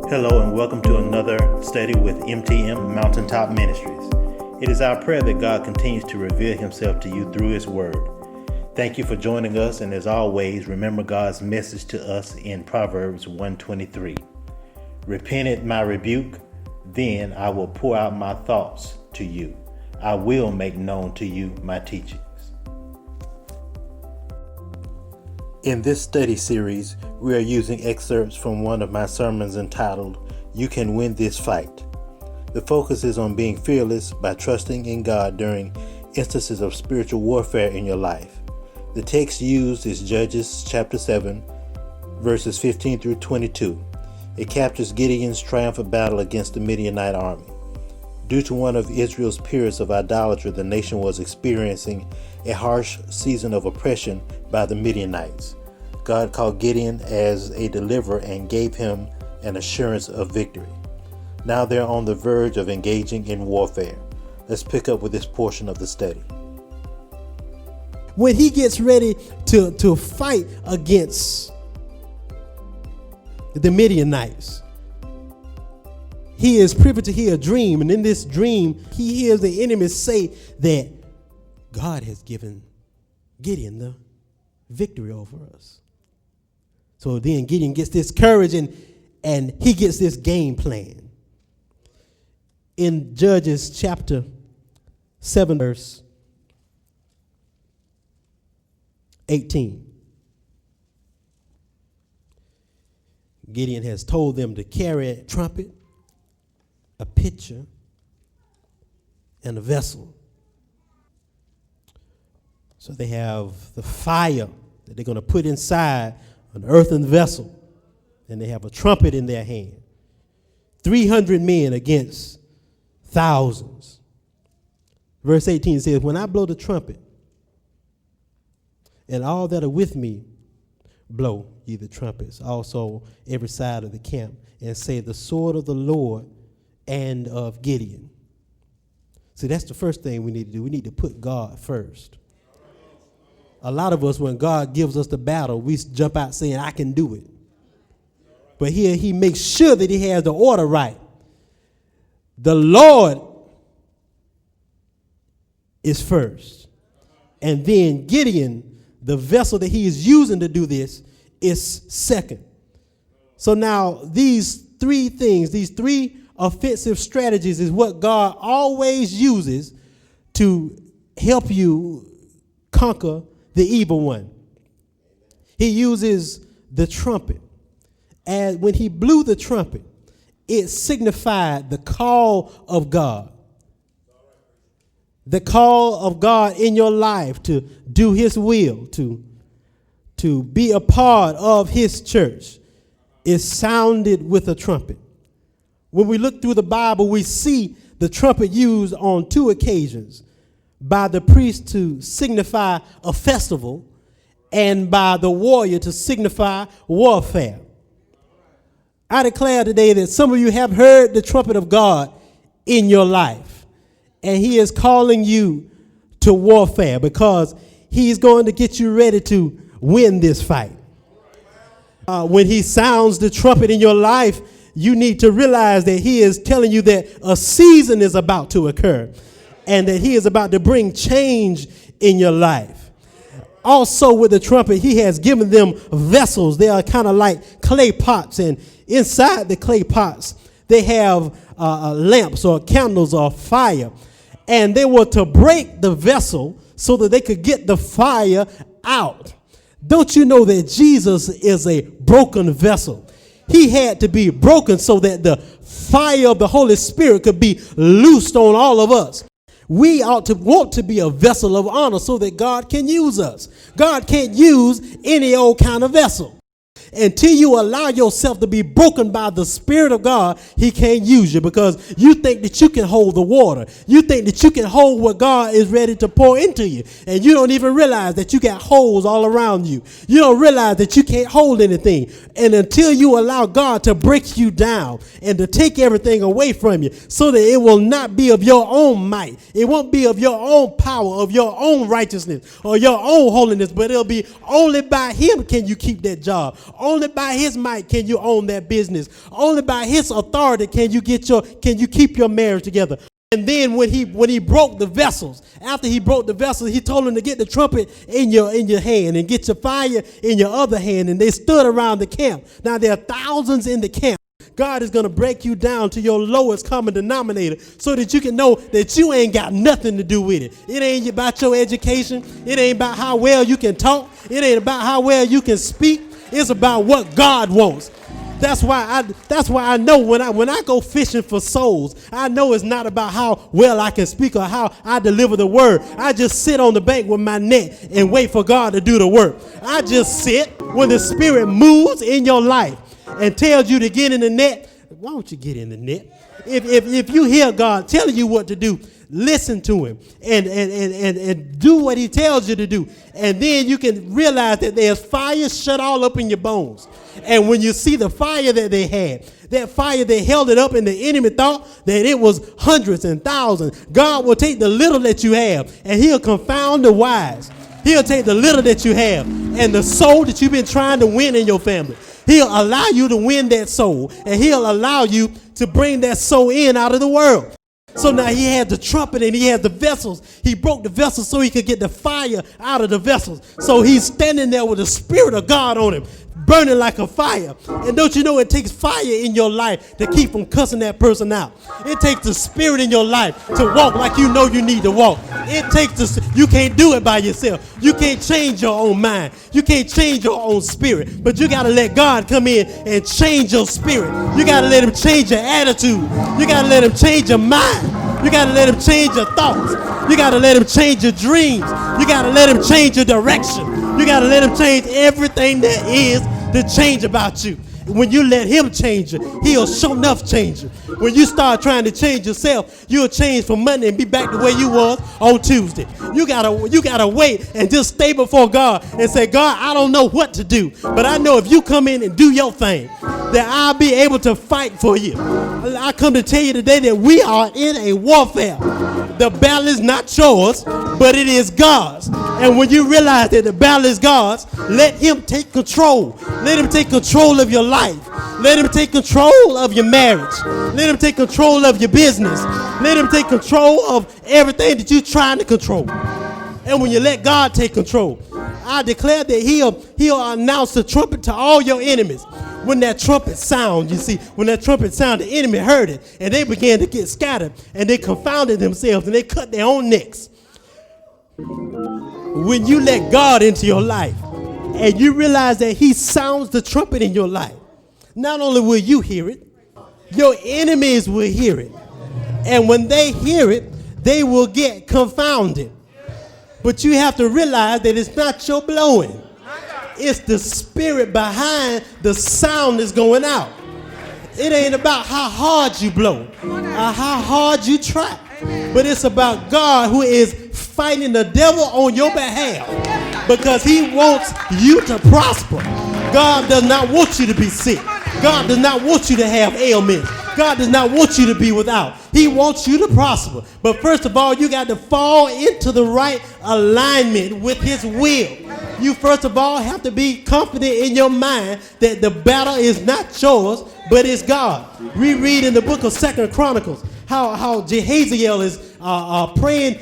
Hello and welcome to another study with MTM Mountaintop Ministries. It is our prayer that God continues to reveal himself to you through his word. Thank you for joining us, and as always, remember God's message to us in Proverbs 1:23. Repent at my rebuke, then I will pour out my thoughts to you. I will make known to you my teachings. In this study series, we are using excerpts from one of my sermons entitled, You Can Win This Fight. The focus is on being fearless by trusting in God during instances of spiritual warfare in your life. The text used is Judges chapter 7, verses 15 through 22. It captures Gideon's triumphant battle against the Midianite army. Due to one of Israel's periods of idolatry, the nation was experiencing a harsh season of oppression by the Midianites. God called Gideon as a deliverer and gave him an assurance of victory. Now they're on the verge of engaging in warfare. Let's pick up with this portion of the study. When he gets ready to fight against the Midianites, he is privy to hear a dream, and in this dream, he hears the enemy say that God has given Gideon the victory over us. So then Gideon gets this courage and he gets this game plan. In Judges chapter 7, verse 18, Gideon has told them to carry a trumpet, a pitcher, and a vessel. So they have the fire that they're going to put inside an earthen vessel, and they have a trumpet in their hand. 300 men against thousands. Verse 18 says, when I blow the trumpet, and all that are with me blow ye the trumpets, also every side of the camp, and say, the sword of the Lord and of Gideon. See, that's the first thing we need to do. We need to put God first. A lot of us, when God gives us the battle, we jump out saying, I can do it. But here he makes sure that he has the order right. The Lord is first. And then Gideon, the vessel that he is using to do this, is second. So now these three things, these three offensive strategies is what God always uses to help you conquer the evil one. He uses the trumpet. And when he blew the trumpet, it signified the call of God. The call of God in your life to do his will, to be a part of his church is sounded with a trumpet. When we look through the Bible, we see the trumpet used on two occasions, by the priest to signify a festival and by the warrior to signify warfare. I declare today that some of you have heard the trumpet of God in your life, and he is calling you to warfare because he's going to get you ready to win this fight. When he sounds the trumpet in your life, you need to realize that he is telling you that a season is about to occur and that he is about to bring change in your life. Also with the trumpet, he has given them vessels. They are kind of like clay pots, and inside the clay pots, they have lamps or candles or fire. And they were to break the vessel so that they could get the fire out. Don't you know that Jesus is a broken vessel? He had to be broken so that the fire of the Holy Spirit could be loosed on all of us. We ought to want to be a vessel of honor so that God can use us. God can't use any old kind of vessel. Until you allow yourself to be broken by the Spirit of God, he can't use you because you think that you can hold the water. You think that you can hold what God is ready to pour into you. And you don't even realize that you got holes all around you. You don't realize that you can't hold anything. And until you allow God to break you down and to take everything away from you so that it will not be of your own might. It won't be of your own power, of your own righteousness or your own holiness, but it'll be only by him can you keep that job. Only by his might can you own that business. Only by his authority can you keep your marriage together. And then when he broke the vessels, after he broke the vessels, he told them to get the trumpet in your hand and get your fire in your other hand. And they stood around the camp. Now there are thousands in the camp. God is going to break you down to your lowest common denominator so that you can know that you ain't got nothing to do with it. It ain't about your education. It ain't about how well you can talk. It ain't about how well you can speak. It's about what God wants. That's why I know when I go fishing for souls, I know it's not about how well I can speak or how I deliver the word. I just sit on the bank with my net and wait for God to do the work. I just sit when the Spirit moves in your life and tells you to get in the net. Why don't you get in the net? If you hear God telling you what to do, listen to him and do what he tells you to do. And then you can realize that there's fire shut all up in your bones. And when you see the fire that they had, that fire, they held it up and the enemy thought that it was hundreds and thousands. God will take the little that you have and he'll confound the wise. He'll take the little that you have and the soul that you've been trying to win in your family. He'll allow you to win that soul, and he'll allow you to bring that soul in out of the world. So now he had the trumpet and he had the vessels. He broke the vessels so he could get the fire out of the vessels. So he's standing there with the Spirit of God on him, burning like a fire. And don't you know it takes fire in your life to keep from cussing that person out? It takes the Spirit in your life to walk like you know you need to walk. It takes you can't do it by yourself. You can't change your own mind. You can't change your own spirit. But you got to let God come in and change your spirit. You got to let him change your attitude. You got to let him change your mind. You got to let him change your thoughts. You got to let him change your dreams. You got to let him change your direction. You got to let him change everything there is to change about you. When you let him change you, he'll sure enough change you. When you start trying to change yourself, you'll change for Monday and be back the way you was on Tuesday. You gotta wait and just stay before God and say, God, I don't know what to do, but I know if you come in and do your thing, that I'll be able to fight for you. I come to tell you today that we are in a warfare. The battle is not yours, but it is God's. And when you realize that the battle is God's, let him take control. Let him take control of your life. Let him take control of your marriage. Let him take control of your business. Let him take control of everything that you're trying to control. And when you let God take control, I declare that he'll announce the trumpet to all your enemies. When that trumpet sound, you see, when that trumpet sound, the enemy heard it, and they began to get scattered, and they confounded themselves, and they cut their own necks. When you let God into your life, and you realize that he sounds the trumpet in your life, not only will you hear it, your enemies will hear it. And when they hear it, they will get confounded. But you have to realize that it's not your blowing. It's the Spirit behind the sound that's going out. It ain't about how hard you blow or how hard you try. But it's about God who is fighting the devil on your behalf because he wants you to prosper. God does not want you to be sick. God does not want you to have ailments. God does not want you to be without. He wants you to prosper. But first of all, you got to fall into the right alignment with his will. You first of all have to be confident in your mind that the battle is not yours, but it's God. We read in the book of 2 Chronicles how Jehaziel is praying,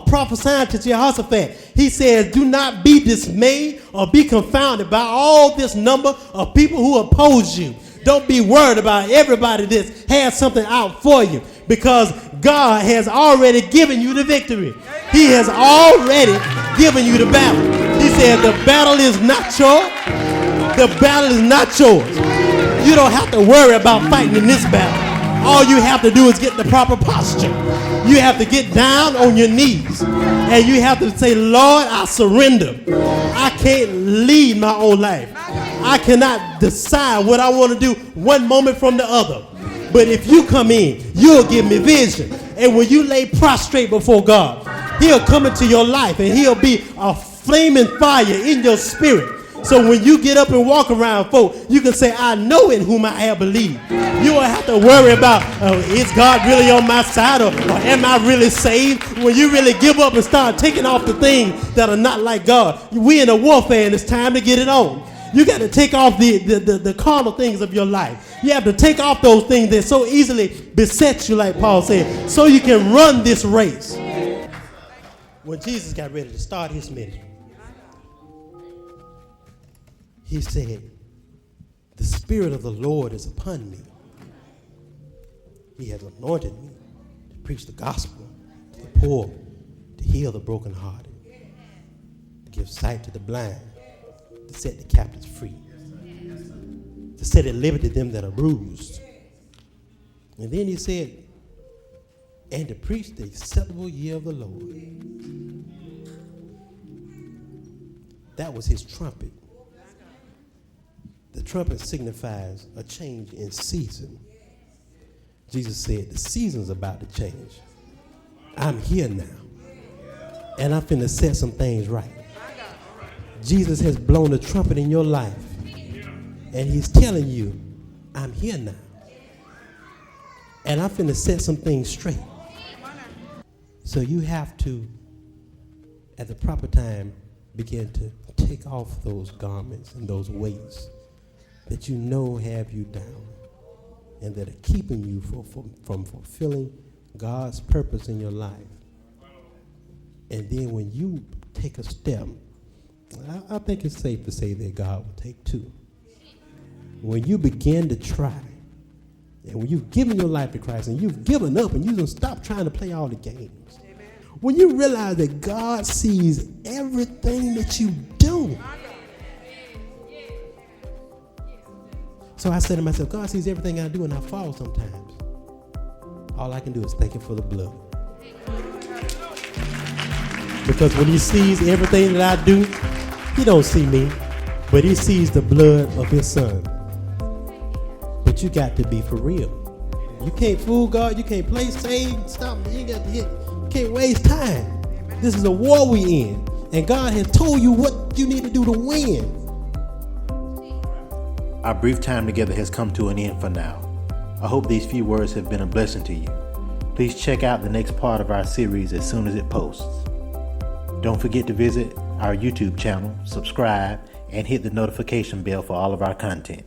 prophesying to Jehoshaphat. He says, do not be dismayed or be confounded by all this number of people who oppose you. Don't be worried about everybody that has something out for you, because God has already given you the victory. He has already given you the battle. He said the battle is not yours. The battle is not yours. You don't have to worry about fighting in this battle. All you have to do is get the proper posture. You have to get down on your knees and you have to say, Lord, I surrender. I can't lead my own life. I cannot decide what I want to do one moment from the other. But if you come in, you'll give me vision. And when you lay prostrate before God, he'll come into your life and he'll be a flaming fire in your spirit. So when you get up and walk around, folk, you can say, I know in whom I have believed. You won't have to worry about, is God really on my side or am I really saved? When you really give up and start taking off the things that are not like God, we in a warfare and it's time to get it on. You got to take off the carnal things of your life. You have to take off those things that so easily beset you, like Paul said, so you can run this race. When Jesus got ready to start his ministry, he said, the Spirit of the Lord is upon me. He has anointed me to preach the gospel to the poor, to heal the brokenhearted, to give sight to the blind, to set the captives free, to set at liberty them that are bruised. And then he said, and to preach the acceptable year of the Lord. That was his trumpet. The trumpet signifies a change in season. Jesus said, the season's about to change. I'm here now. And I'm finna set some things right. Jesus has blown the trumpet in your life. And he's telling you, I'm here now. And I'm finna set some things straight. So you have to, at the proper time, begin to take off those garments and those weights that you know have you down and that are keeping you from fulfilling God's purpose in your life. And then when you take a step, I think it's safe to say that God will take two. When you begin to try, and when you've given your life to Christ and you've given up and you don't stop trying to play all the games, when you realize that God sees everything that you do. So I said to myself, God sees everything I do and I fall sometimes. All I can do is thank him for the blood. Because when he sees everything that I do, he don't see me, but he sees the blood of his son. But you got to be for real. You can't fool God. You can't play safe. Stop. You ain't got to hit. You can't waste time. This is a war we in. And God has told you what you need to do to win. Our brief time together has come to an end for now. I hope these few words have been a blessing to you. Please check out the next part of our series as soon as it posts. Don't forget to visit our YouTube channel, subscribe, and hit the notification bell for all of our content.